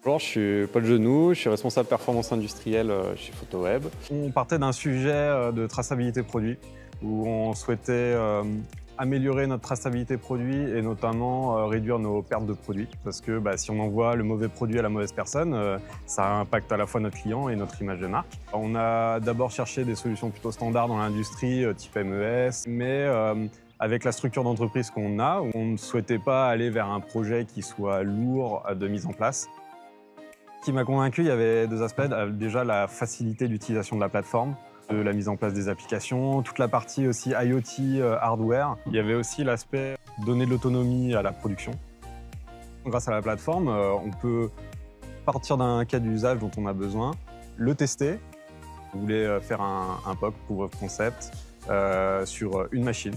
Bonjour, je suis Paul Genoux, je suis responsable performance industrielle chez Photoweb. On partait d'un sujet de traçabilité produit où on souhaitait améliorer notre traçabilité produit et notamment réduire nos pertes de produits. Parce que si on envoie le mauvais produit à la mauvaise personne, ça impacte à la fois notre client et notre image de marque. On a d'abord cherché des solutions plutôt standards dans l'industrie, type MES, mais avec la structure d'entreprise qu'on a, on ne souhaitait pas aller vers un projet qui soit lourd de mise en place. Ce qui m'a convaincu, il y avait deux aspects. Déjà, la facilité d'utilisation de la plateforme, de la mise en place des applications, toute la partie aussi IoT, hardware. Il y avait aussi l'aspect donner de l'autonomie à la production. Grâce à la plateforme, on peut partir d'un cas d'usage dont on a besoin, le tester. On voulait faire un POC, Proof of Concept, sur une machine.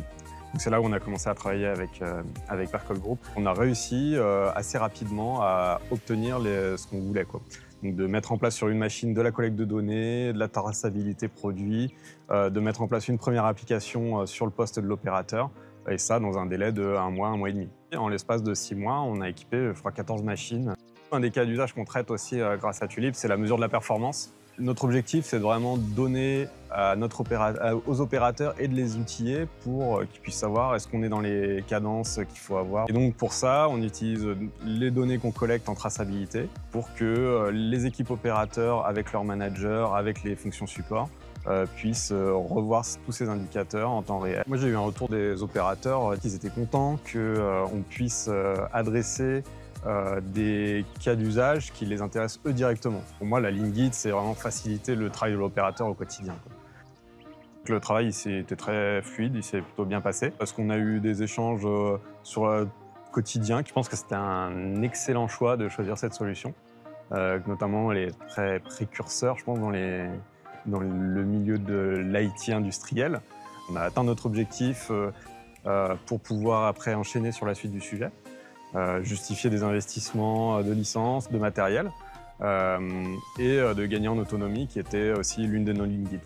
C'est là où on a commencé à travailler avec Percol Group. On a réussi assez rapidement à obtenir ce qu'on voulait, quoi. Donc de mettre en place sur une machine de la collecte de données, de la traçabilité produit, de mettre en place une première application sur le poste de l'opérateur, et ça dans un délai de 1 mois, 1 mois et demi. Et en l'espace de 6 mois, on a équipé, je crois, 14 machines. Un des cas d'usage qu'on traite aussi grâce à Tulip, c'est la mesure de la performance. Notre objectif, c'est de vraiment donner aux opérateurs et de les outiller pour qu'ils puissent savoir est-ce qu'on est dans les cadences qu'il faut avoir. Et donc pour ça, on utilise les données qu'on collecte en traçabilité pour que les équipes opérateurs, avec leurs managers, avec les fonctions support, puissent revoir tous ces indicateurs en temps réel. Moi, j'ai eu un retour des opérateurs qu'ils étaient contents qu'on puisse adresser des cas d'usage qui les intéressent eux directement. Pour moi, la ligne guide, c'est vraiment faciliter le travail de l'opérateur au quotidien, quoi. Le travail était très fluide, il s'est plutôt bien passé parce qu'on a eu des échanges sur le quotidien. Je pense que c'était un excellent choix de choisir cette solution, notamment les très précurseurs, je pense, dans le milieu de l'IT industriel. On a atteint notre objectif pour pouvoir après enchaîner sur la suite du sujet. Justifier des investissements de licence, de matériel et de gagner en autonomie qui était aussi l'une de nos lignes guides.